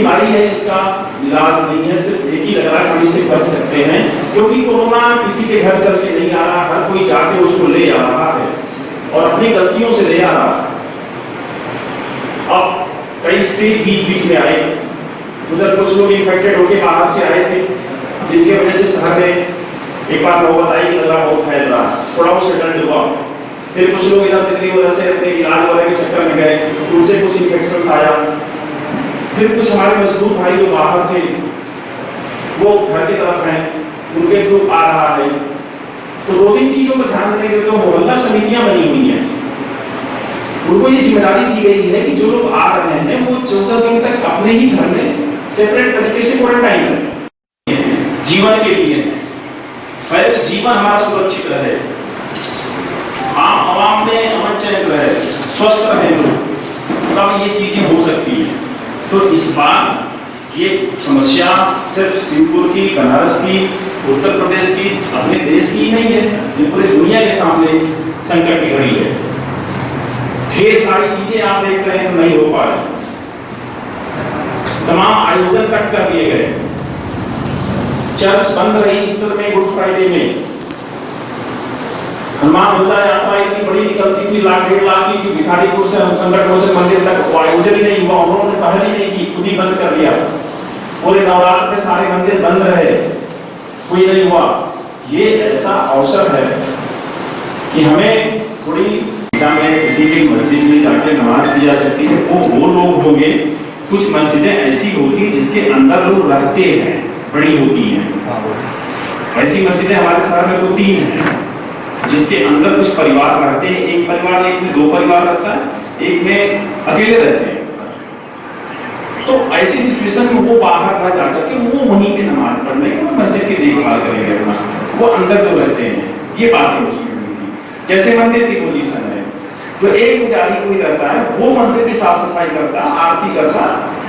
बीमारी है, इसका इलाज नहीं है, सिर्फ एक ही लग रहा है हम इससे बच सकते हैं, क्योंकि कोरोना किसी के घर चल के नहीं आ रहा, हर कोई जाके उसको ले आ रहा है और अपनी गलतियों से ले आ रहा है। अब कई स्टेट बीच में आए, उधर कुछ लोग इन्फेक्टेड होकर बाहर से आए थे, जिनकी वजह से शहर में एक बार नौबत आई कि लगा बहुत फैल रहा, थोड़ा वो सेटल्ड हुआ। फिर कुछ लोग इधर दिल्ली उधर से अपने इलाज वगैरह के चक्कर में गए, उनसे कुछ इन्फेक्शन आया। फिर कुछ हमारे मजदूर भाई जो बाहर थे वो घर की तरफ हैं, उनके थ्रू आ रहा है। तो 2-3 चीजों पर ध्यान देने के लिए मोहल्ला समितियां बनी हुई हैं, उनको ये जिम्मेदारी दी गई है कि जो लोग आ रहे हैं वो 14 दिन तक अपने ही घर में सेपरेट तरीके से क्वारंटाइन रखें, जीवन के लिए। पहले तो जीवन हमारा सुरक्षित रहे, आम में अमन चैन रहे, स्वस्थ रहे लोग, तब ये चीजें हो सकती हैं। तो इस बार ये समस्या सिर्फ सिंहपुर की, बनारस की, उत्तर प्रदेश की, अपने देश की नहीं है, ये पूरे दुनिया के सामने संकट की घड़ी है। ढेर सारी चीजें आप देख रहे हैं तो नहीं हो पा रही, तमाम आयोजन कट कर दिए गए, चर्च बंद रही ईस्टर में, गुड फ्राइडे में। हनुमान गंगा यात्रा इतनी बड़ी निकलती थी, 1.5 लाख की, कि भिखारीपुर से संकट मोचन मंदिर तक आयोजन ही नहीं हुआ, उन्होंने पहल ही नहीं की, खुद ही बंद कर दिया। पूरे नवरात्र में सारे मंदिर बंद रहे, कोई नहीं हुआ। ये ऐसा अवसर है कि हमें थोड़ी किसी भी मस्जिद में जाकर नमाज की जा सकती है, वो लोग होंगे। कुछ मस्जिदें ऐसी होती हैं जिसके अंदर लोग रहते हैं, बड़ी होती हैं। ऐसी मस्जिदें हमारे शहर में तो 3 हैं, जिसके अंदर कुछ परिवार रहते हैं, एक परिवार, एक में 2 परिवार रहता है, एक में अकेले रहते हैं। तो ऐसी सिचुएशन में वो बाहर न जाकर के वो वहीं पे नमाज पढ़ने के, मस्जिद की देखभाल करेंगे अपना, वो अंदर जो रहते हैं। ये बातें उसमें हुई थी, जैसे मंदिर की पोजीशन है, तो एक पुजारी कोई रहता है, वो मंदिर की साफ सफाई करता, आरती करता,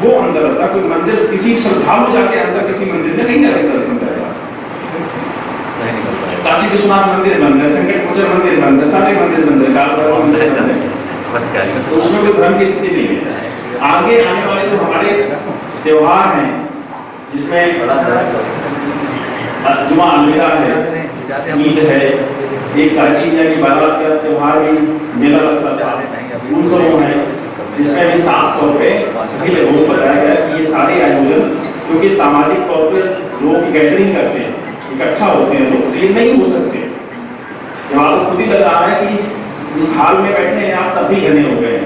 वो अंदर रहता। कोई मंदिर किसी श्रद्धालु जाके अंदर किसी मंदिर में नहीं जाके दर्शन करेगा। काशी विश्वनाथ मंदिर बंद है, संकट मोचन मंदिर बंद है, सारे मंदिर बंद है, काल भैरव मंदिर बंद है, तो उसमें कोई धर्म की स्थिति नहीं है। आगे आने वाले जो हमारे त्योहार हैं, जिसमें जुमा अलविदा है, ईद है, एक काजी की बारात का त्योहार भी मेला लगता था, उन सब है, जिसमें भी साफ तौर पे सभी लोगों को बताया गया कि ये सारे आयोजन, क्योंकि सामाजिक तौर पर लोग गैदरिंग करते हैं, इकट्ठा होते हैं, तो ये नहीं हो सकते। जब आपको खुद ही लग रहा है कि इस हाल में बैठे हैं आप, तब भी घने हो गए,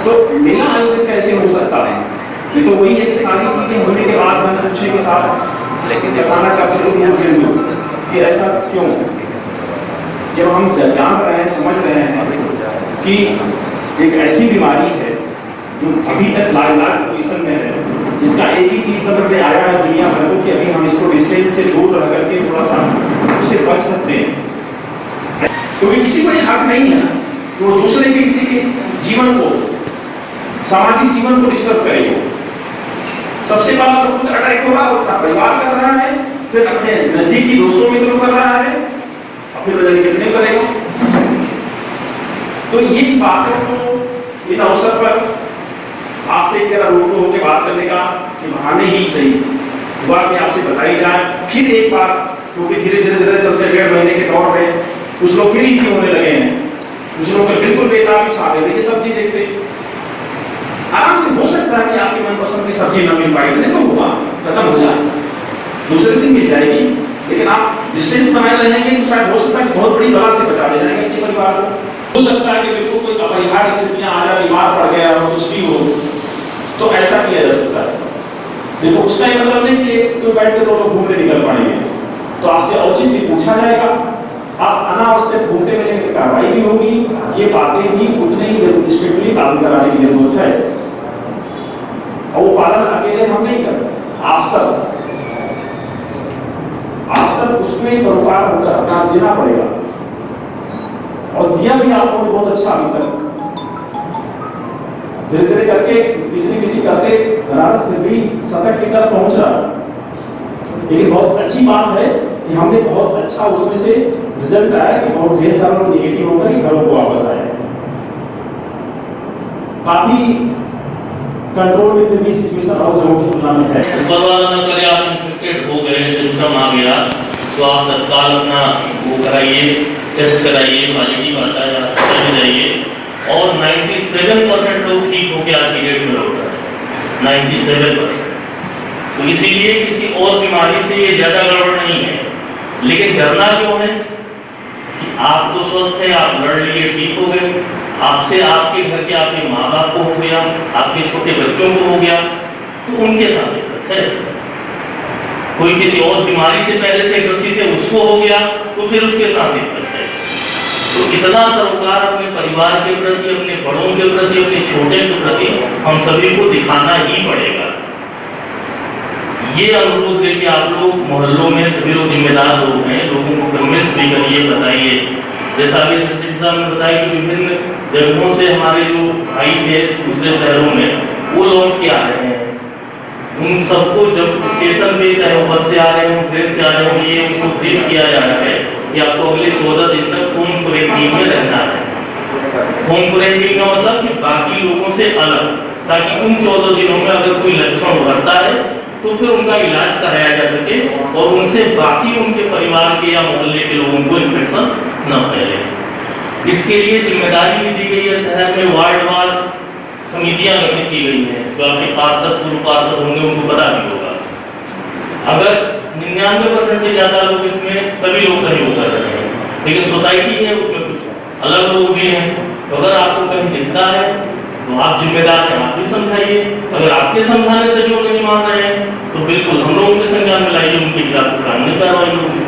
तो मेला आयोजन कैसे हो सकता है? ये तो वही है कि सारी चीजें होने के बाद मैं पूछने के साथ लेकिन बताना का कि ऐसा क्यों। जब हम जान रहे हैं, समझ रहे हैं कि एक ऐसी बीमारी है जो अभी तक लाख पोजीशन में है, जिसका एक ही चीज समझ में आया है दुनिया भर को कि अभी हम इसको डिस्टेंस से दूर रह करके थोड़ा सा उसे बच सकते हैं, क्योंकि किसी को ये हक नहीं है ना कि वो दूसरे के किसी के जीवन को, सामाजिक जीवन को डिस्टर्ब करेगा। सबसे पहले तो खुद अटैक हो रहा है, परिवार कर रहा है, फिर अपने नजदीकी दोस्तों मित्रों कर रहा है, और फिर वजह कितने करेगा। तो ये बातों को इन अवसर पर आपसे एक तरह रूबरू होकर बात करने का कि बहाने ही सही हुआ कि आपसे बताई जाए। फिर एक बार, क्योंकि धीरे धीरे चलते 1.5 महीने के दौर में कुछ लोग फिर ही होने लगे हैं, कुछ लोग बिल्कुल बेताबी छा रहे हैं, ये सब्जी देखते आराम से हो सकता है कि आपकी मनपसंद की सब्जी न मिल पाई, नहीं तो हुआ, खत्म हो जाए, दूसरे दिन मिल जाएगी, लेकिन आप डिस्टेंस बनाए रहेंगे तो शायद हो सकता है बहुत बड़ी बला से बचा ले जाएंगे अपने परिवार को। हो सकता है कि बिल्कुल कोई अपरिहार्य स्थितियां आ जाए, बीमार पड़ गया और कुछ भी हो, तो ऐसा किया जा सकता है। देखो उसका ये मतलब नहीं कि कोई बैठ के 2 लोग घूमने निकल पाएंगे, तो आपसे औचित्य पूछा जाएगा, आप अनावश्यक घूमते मिलने की कार्रवाई भी होगी। ये बातें भी उतने ही स्ट्रिक्टली पालन कराने की जरूरत है, और वो पालन अकेले हम नहीं करते, आप सब उसमें सरोकार होकर अपना देना पड़ेगा, और दिया भी आपको बहुत अच्छा अभी तक धीरे धीरे करके किसी करके बनारस में भी शतक की तरफ पहुंच रहा है। लेकिन बहुत अच्छी बात है कि हमने बहुत अच्छा उसमें से रिजल्ट आया कि बहुत ढेर सारे लोग निगेटिव होकर घरों को वापस आए। काफी कंट्रोल इन दिस सिचुएशन और लोगों की तुलना में है। ऊपर वाला न करे आप इन्फेक्टेड हो गए, सिम्टम आ गया तो आप तत्काल अपना वो कराइए, टेस्ट कराइए, पॉजिटिव आता है आप चले जाइए। और 97% लोग ठीक होकर आज की डेट में लौट रहे हैं, 97%। तो इसीलिए किसी और बीमारी से ये ज्यादा गड़बड़ नहीं है। लेकिन डरना क्यों है कि आप तो स्वस्थ हैं, आप लड़ लिए, ठीक हो गए, आपसे आपके घर के आपके माँ बाप को हो गया, आपके छोटे बच्चों को हो गया, तो उनके साथ दिक्कत है। कोई किसी और बीमारी से पहले से ग्रसित है, उसको हो गया तो फिर उसके साथ दिक्कत है। तो इतना सरोकार अपने परिवार के प्रति, अपने बड़ों के प्रति, अपने छोटे के प्रति हम सभी को दिखाना ही पड़ेगा। ये अनुरोध है कि आप लोग मोहल्लों में सभी लोग जिम्मेदार लोग हैं, लोगों को कन्विंस भी करिए, बताइए। जैसा अभी सचिव साहब ने बताया कि विभिन्न जगहों से हमारे जो भाई थे दूसरे शहरों में, वो लोग क्या आ रहे हैं, उन सबको जब स्टेशन पे चाहे वो बस से आ रहे हो, ट्रेन से आ रहे हो, ये उनको ब्रीफ किया जा रहा है कि आपको अगले 14 दिन तक होम क्वारंटीन में रहना है। होम क्वारंटीन का मतलब कि बाकी लोगों से अलग, ताकि उन 14 दिनों में अगर कोई लक्षण उभरता है तो फिर उनका इलाज कराया जा सके और उनसे बाकी उनके परिवार के या मोहल्ले के लोगों को इन्फेक्शन न फैले। इसके लिए जिम्मेदारी भी दी गई है, शहर में वार्डवार समितियां गठित की गई हैं, जो आपके पार्षद पूर्व पार्षद होंगे उनको पता भी होगा। अगर 99% से ज्यादा लोग इसमें सभी लोग सहयोग कर रहे हैं, लेकिन सोसाइटी है उसमें कुछ अलग लोग भी हैं। तो अगर आपको कहीं दिखता है तो आप जिम्मेदार हैं, आप भी समझाइए। अगर आपके समझाने से जो नहीं मान रहे हैं तो बिल्कुल हम लोग उनके संज्ञान में लाइए, उनके खिलाफ कानूनी कार्रवाई होगी।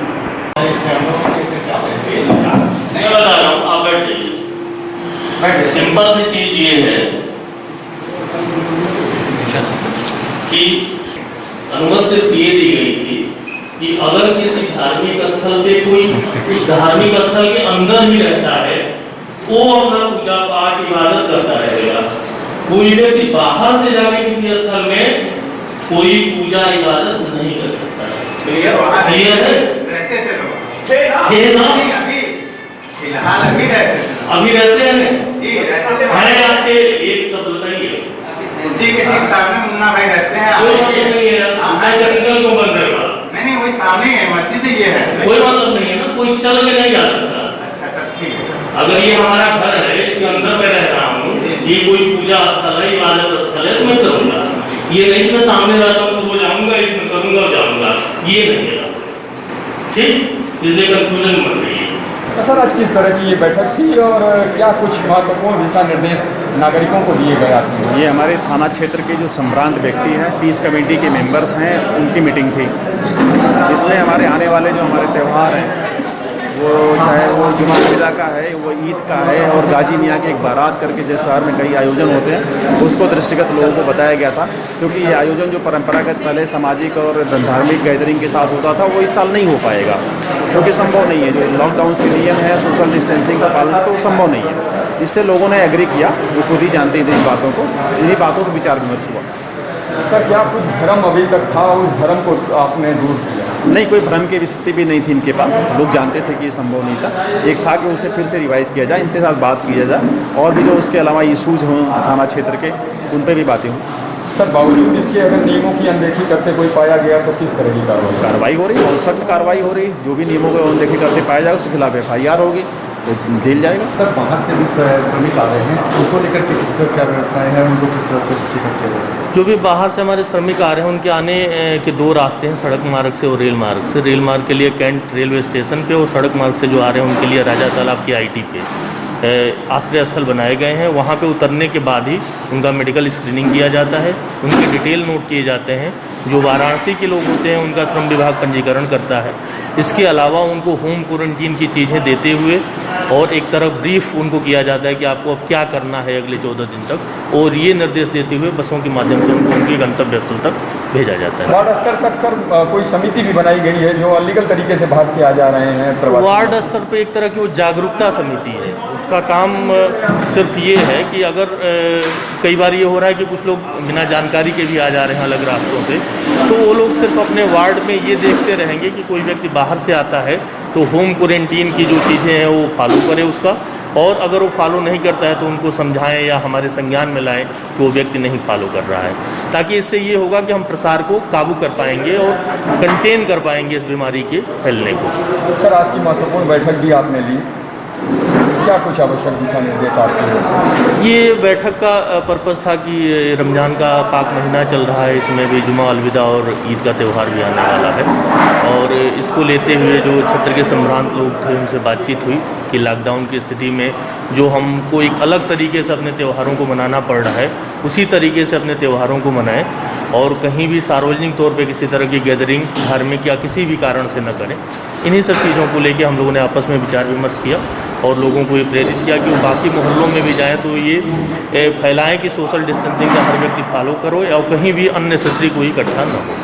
मैं बता रहा हूँ, आप बैठ जाइए। सिंपल सी चीज ये है कि अनुमति सिर्फ ये दी गई थी कि अगर किसी धार्मिक स्थल पे कोई उस धार्मिक स्थल के अंदर ही रहता है, वो अपना पूजा पाठ इबादत करता रहेगा। कोई व्यक्ति बाहर से जाके किसी स्थल में कोई पूजा इबादत नहीं कर सकता है। क्लियर है? रहते थे लोग, फिलहाल अभी रहते थे, अभी रहते हैं जी रहते थे। है आपके एक शब्द बताइए। उसी के ठीक सामने मुन्ना भाई रहते हैं। कोई मतलब नहीं है, जंगल को बंद रहेगा। नहीं वही सामने है मस्जिद, ये है, कोई मतलब नहीं है ना, कोई चल के नहीं जा सकता। अच्छा ठीक है। अगर ये हमारा घर है, इसके अंदर मैं रह रहा हूँ, ये कोई पूजा स्थल है, इबादत स्थल है, तो मैं करूंगा। ये नहीं मैं सामने रहता हूँ तो वो जाऊंगा, इसमें करूंगा और जाऊंगा, ये नहीं है। ठीक, इसलिए कंफ्यूजन मत रही। सर, आज किस तरह की ये बैठक थी और क्या कुछ महत्वपूर्ण दिशा निर्देश नागरिकों को दिए गए आपने? ये हमारे थाना क्षेत्र के जो संभ्रांत व्यक्ति हैं, पीस कमेटी के मेंबर्स हैं, उनकी मीटिंग थी। इसमें हमारे आने वाले जो हमारे त्यौहार हैं, वो चाहे वो जुमा ईदा का है, वो ईद का है, और गाजी मियाँ की एक बारात करके जिस शहर में कई आयोजन होते हैं, उसको दृष्टिगत लोगों को बताया गया था। क्योंकि ये आयोजन जो परंपरागत पहले सामाजिक और धार्मिक गैदरिंग के साथ होता था, वो इस साल नहीं हो पाएगा, क्योंकि संभव नहीं है। जो लॉकडाउन के नियम है, सोशल डिस्टेंसिंग का पालन, तो संभव नहीं है। इससे लोगों ने एग्री किया, वो खुद ही जानते थे इन बातों को, इन्हीं बातों को विचार विमर्श हुआ। सर, क्या कुछ भ्रम अभी तक था, उस भ्रम को आपने दूर किया? नहीं, कोई भ्रम की स्थिति भी नहीं थी इनके पास। लोग जानते थे कि ये संभव नहीं था। एक था कि उसे फिर से रिवाइज किया जाए, इनसे साथ बात किया जाए, और भी जो उसके अलावा इशूज़ हों थाना क्षेत्र के, उन पर भी बातें हों। सर, बावजूद इसके अगर नियमों की अनदेखी करते कोई पाया गया तो किस तरह की कार्रवाई हो रही है? और सख्त कार्रवाई हो रही है। जो भी नियमों को अनदेखी करते पाया जाए उसके खिलाफ FIR होगी, तो जेल जाएगा। सर, बाहर से भी श्रमिक आ रहे हैं, उनको लेकर के क्या व्यवस्थाएं हैं, उनको किस तरह से टिकट किया जाए? जो भी बाहर से हमारे श्रमिक आ रहे हैं, उनके आने के दो रास्ते हैं, सड़क मार्ग से और रेल मार्ग से। रेल मार्ग के लिए कैंट रेलवे स्टेशन पे, और सड़क मार्ग से जो आ रहे हैं उनके लिए राजा तालाब की IT पे आश्रय स्थल बनाए गए हैं। वहाँ पे उतरने के बाद ही उनका मेडिकल स्क्रीनिंग किया जाता है, उनके डिटेल नोट किए जाते हैं। जो वाराणसी के लोग होते हैं उनका श्रम विभाग पंजीकरण करता है। इसके अलावा उनको होम क्वारंटीन की चीज़ें देते हुए और एक तरफ ब्रीफ उनको किया जाता है कि आपको अब क्या करना है अगले 14 दिन तक, और ये निर्देश देते हुए बसों के माध्यम से उनको उनके गंतव्य स्थल तक भेजा जाता है। वार्ड स्तर तक सर कोई समिति भी बनाई गई है जो अलीगल तरीके से भाग के आ जा रहे हैं? वार्ड स्तर पर एक तरह की वो जागरूकता समिति है, उसका काम सिर्फ ये है कि अगर कई बार ये हो रहा है कि कुछ लोग बिना जानकारी के भी आ जा रहे हैं अलग रास्तों से, तो वो लोग सिर्फ अपने वार्ड में ये देखते रहेंगे कि कोई व्यक्ति बाहर से आता है तो होम क्वारंटीन की जो चीज़ें हैं वो फॉलो करे उसका, और अगर वो फॉलो नहीं करता है तो उनको समझाएं या हमारे संज्ञान में लाएं कि वो व्यक्ति नहीं फॉलो कर रहा है, ताकि इससे ये होगा कि हम प्रसार को काबू कर पाएंगे और कंटेन कर पाएंगे इस बीमारी के फैलने को। सर, आज की महत्वपूर्ण बैठक भी आपने ली, क्या कुछ आवश्यक दिशा निर्देश आपके हैं? ये बैठक का पर्पज़ था कि रमज़ान का पाक महीना चल रहा है, इसमें भी जुमा, अलविदा और ईद का त्यौहार भी आने वाला है, और इसको लेते हुए जो क्षेत्र के संभ्रांत लोग थे उनसे बातचीत हुई कि लॉकडाउन की स्थिति में जो हमको एक अलग तरीके से अपने त्योहारों को मनाना पड़ रहा है, उसी तरीके से अपने त्योहारों को मनाएं और कहीं भी सार्वजनिक तौर पे किसी तरह की गैदरिंग धार्मिक या किसी भी कारण से न करें। इन्हीं सब चीज़ों को लेके हम लोगों ने आपस में विचार विमर्श किया और लोगों को ये प्रेरित किया कि वो बाकी मोहल्लों में भी जाएँ तो ये फैलाएँ कि सोशल डिस्टेंसिंग का हर व्यक्ति फॉलो करो या कहीं भी अननेसेसरी कोई इकट्ठा न हो।